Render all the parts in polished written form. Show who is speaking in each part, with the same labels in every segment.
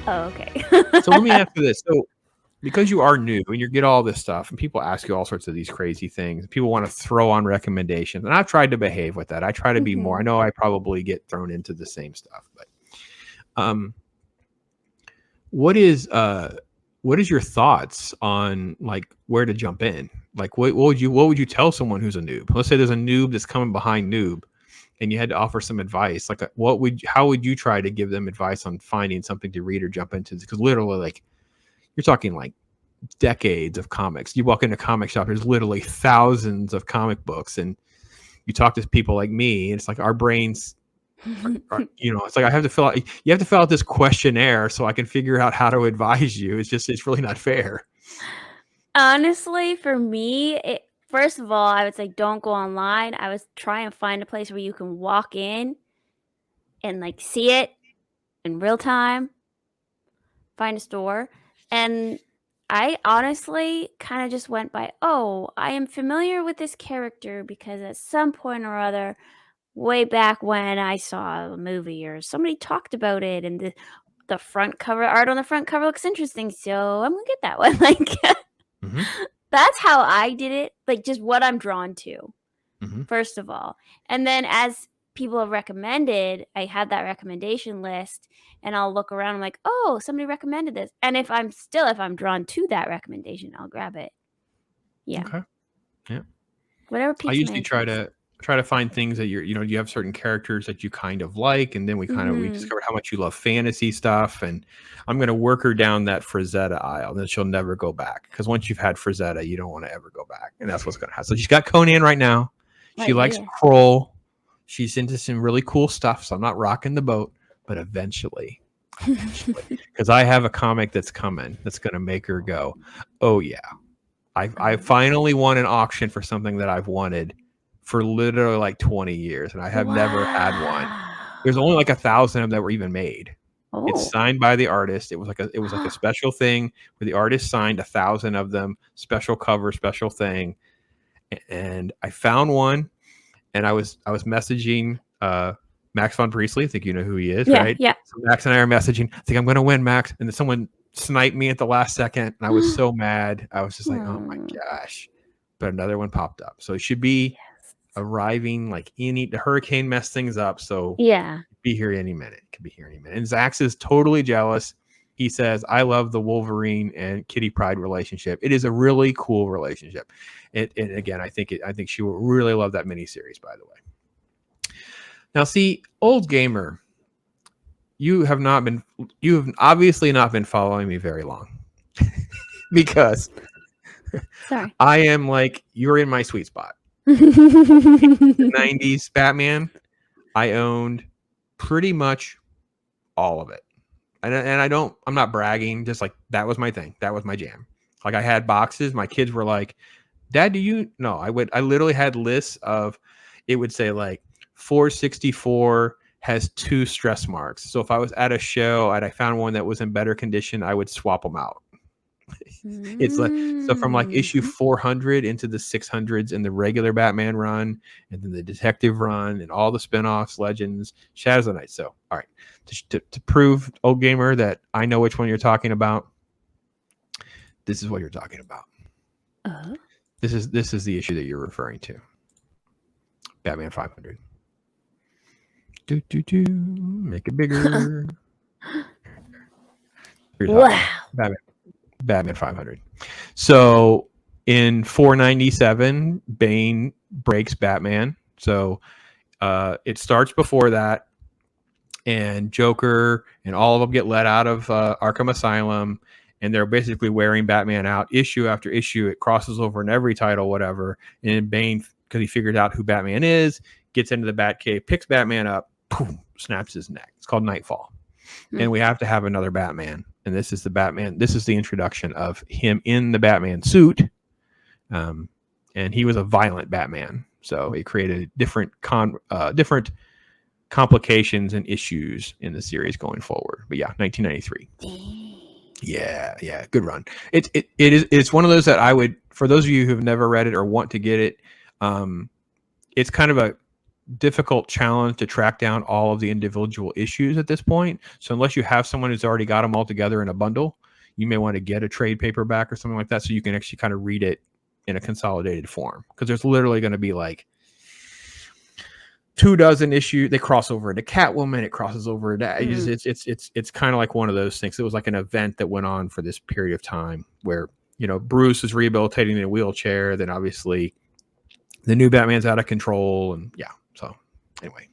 Speaker 1: Oh, okay.
Speaker 2: So let me ask you this. So because you are new and you get all this stuff and people ask you all sorts of these crazy things, people want to throw on recommendations. And I've tried to behave with that. I try to be more. I
Speaker 1: Mhm.
Speaker 2: know I probably get thrown into the same stuff, but um what is your thoughts on like where to jump in? Like what would you tell someone who's a noob? Let's say there's a noob that's coming behind noob and you had to offer some advice. Like how would you try to give them advice on finding something to read or jump into? Because literally like you're talking like decades of comics. You walk into a comic shop, there's literally thousands of comic books, and you talk to people like me, and it's like our brains it's like you have to fill out this questionnaire so I can figure out how to advise you. It's really not fair.
Speaker 1: Honestly, for me, first of all, I would say don't go online. I would try and find a place where you can walk in and like see it in real time, find a store. And I honestly kind of just went by, oh, I am familiar with this character because at some point or other, way back when I saw a movie or somebody talked about it, and the front cover art on the front cover looks interesting, so I'm gonna get that one. Like
Speaker 2: Mm-hmm.
Speaker 1: that's how I did it. Like just what I'm drawn to,
Speaker 2: Mm-hmm.
Speaker 1: first of all. And then as people have recommended, I have that recommendation list and I'll look around. I'm like, oh, somebody recommended this. And if I'm drawn to that recommendation, I'll grab it. Yeah.
Speaker 2: Okay. Yeah.
Speaker 1: Whatever
Speaker 2: I
Speaker 1: piques my
Speaker 2: usually
Speaker 1: interest.
Speaker 2: try to find things that you have certain characters that you kind of like, and then we
Speaker 1: Mm-hmm.
Speaker 2: discovered how much you love fantasy stuff, and I'm gonna work her down that Frazetta aisle, and then she'll never go back because once you've had Frazetta, you don't want to ever go back, and that's what's gonna happen. So she's got Conan right now. She
Speaker 1: Right
Speaker 2: likes
Speaker 1: here.
Speaker 2: Kroll. She's into some really cool stuff, so I'm not rocking the boat, but eventually, because I have a comic that's coming that's gonna make her go, oh yeah. I finally won an auction for something that I've wanted for literally like 20 years, and I have never had one. There's only
Speaker 1: Wow.
Speaker 2: like 1,000 of them that were even made. It's
Speaker 1: Oh.
Speaker 2: signed by the artist. It was like a special thing where the artist signed 1,000 of them, special cover, special thing. And I found one, and I was messaging Max von Priestley. I think you know who he is,
Speaker 1: Yeah,
Speaker 2: right?
Speaker 1: yeah.
Speaker 2: So Max and I are messaging. I think I'm going to win, Max. And then someone sniped me at the last second, and I was so mad. I was just like, oh my
Speaker 1: Hmm.
Speaker 2: gosh. But another one popped up. So it should be
Speaker 1: Yes.
Speaker 2: arriving like the hurricane messed things up. So
Speaker 1: Yeah.
Speaker 2: be here any minute. It could be here any minute. And Zax is totally jealous. He says, I love the Wolverine and Kitty Pryde relationship. It is a really cool relationship. And again, I think she will really love that miniseries, by the way. Now, see, old gamer, you have obviously not been following me very long because
Speaker 1: Sorry.
Speaker 2: I am like, you're in my sweet spot. The 90s Batman, I owned pretty much all of it. And I'm not bragging, just like that was my thing. That was my jam. Like I had boxes. My kids were like, Dad, do you no, I literally had lists of it would say like 464 has 2 stress marks. So if I was at a show and I found one that was in better condition, I would swap them out. It's like so from like issue
Speaker 1: Mhm.
Speaker 2: 400 into the 600s in the regular Batman run, and then the detective run, and all the spinoffs, Legends, Shadows of the Night. So, all right, to prove, old gamer, that I know which one you're talking about. This is what you're talking about.
Speaker 1: Uh,
Speaker 2: This is the issue that you're referring to. Batman 500. Make it bigger. You're talking about
Speaker 1: wow.
Speaker 2: Batman 500. So in 497, Bane breaks Batman. So it starts before that, and Joker and all of them get let out of Arkham Asylum, and they're basically wearing Batman out issue after issue. It crosses over in every title, whatever. And Bane, because he figured out who Batman is, gets into the Batcave, picks Batman up, boom, snaps his neck. It's called Nightfall.
Speaker 1: Hmm.
Speaker 2: And we have to have another Batman. And this is the Batman. This is the introduction of him in the Batman suit. And he was a violent Batman. So it created different complications and issues in the series going forward. But yeah, 1993. Yeah, good run. It's one of those that I would, for those of you who have never read it or want to get it, it's kind of difficult challenge to track down all of the individual issues at this point. So unless you have someone who's already got them all together in a bundle, you may want to get a trade paperback or something like that so you can actually kind of read it in a consolidated form, because there's literally going to be like 24 issues. They cross over into Catwoman. It crosses over into it's kind of like one of those things. It was like an event that went on for this period of time where, you know, Bruce is rehabilitating in a wheelchair. Then obviously the new Batman's out of control, and yeah. So anyway,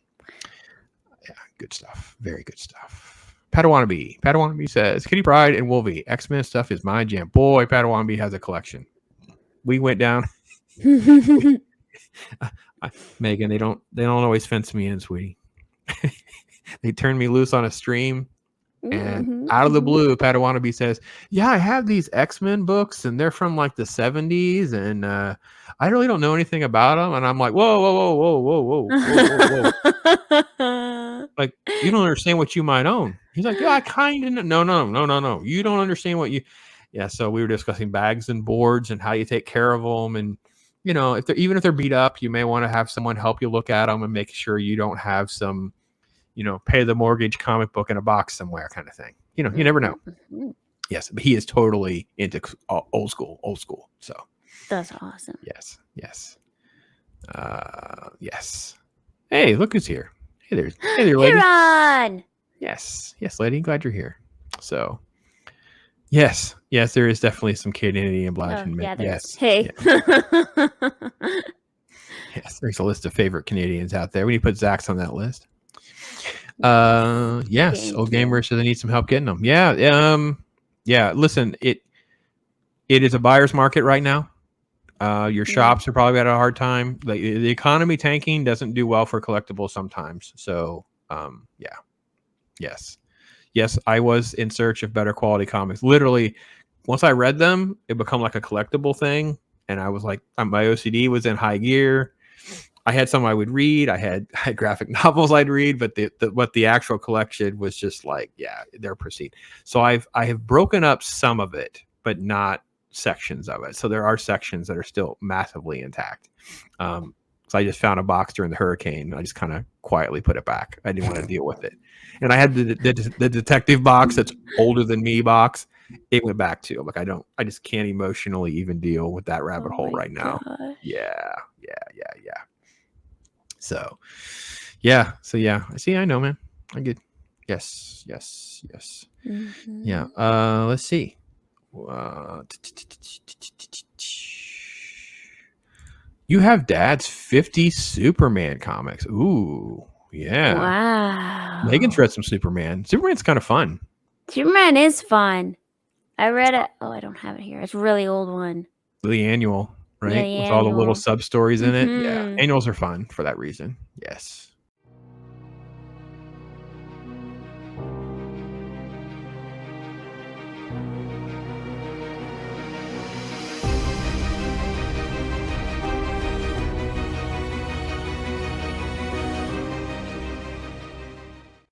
Speaker 2: yeah, good stuff. Very good stuff. Padawannabe says, Kitty Pryde and Wolvie, X-Men stuff is my jam. Boy, Padawannabe has a collection. We went down. Megan, they don't always fence me in, sweetie. They turn me loose on a stream, and out of the blue, Padawannabe says, yeah, I have these X-Men books, and they're from like the 70s, and I really don't know anything about them. And I'm like, whoa. Like, you don't understand what you might own. He's like, yeah, I kind of no. You don't understand what you. Yeah, so we were discussing bags and boards and how you take care of them, and you know, even if they're beat up, you may want to have someone help you look at them and make sure you don't have some, you know, pay the mortgage comic book in a box somewhere kind of thing. You know, you never know. Yes, but he is totally into old school. So
Speaker 1: that's awesome.
Speaker 2: Yes. Yes. Hey, look who's here. Hey there, lady.
Speaker 1: Huron!
Speaker 2: Yes, lady. Glad you're here. So, yes, there is definitely some Canadian enlightenment.
Speaker 1: Yeah,
Speaker 2: yes.
Speaker 1: Hey.
Speaker 2: Yes, there's a list of favorite Canadians out there. We need to put Zach's on that list. Yes. Old Gamer says I need some help getting them. Yeah. Listen, it is a buyer's market right now. Your shops are probably at a hard time. Like, the economy tanking doesn't do well for collectibles sometimes. So, yes, I was in search of better quality comics. Literally, once I read them, it became like a collectible thing, and I was like, my OCD was in high gear. I had some I would read. I had graphic novels I'd read, but the actual collection was just like, yeah, they're pristine. So I have broken up some of it, but not sections of it. So there are sections that are still massively intact. So I just found a box during the hurricane, and I just kind of quietly put it back. I didn't want to deal with it. And I had the detective box that's older than me box. It went back to. Like, I just can't emotionally even deal with that rabbit hole right now. Yeah. So yeah. See, I know, man. I get. Yes. Yeah. Let's see. You have Dad's 50 Superman comics. Ooh, yeah.
Speaker 1: Wow.
Speaker 2: Megan's read some Superman. Superman's kind of fun.
Speaker 1: Superman is fun. I read it. Oh, I don't have it here. It's a really old one.
Speaker 2: The annual, right?
Speaker 1: Yeah,
Speaker 2: with all the little sub stories in it.
Speaker 1: Mm-hmm.
Speaker 2: Yeah, annuals are fun for that reason. Yes.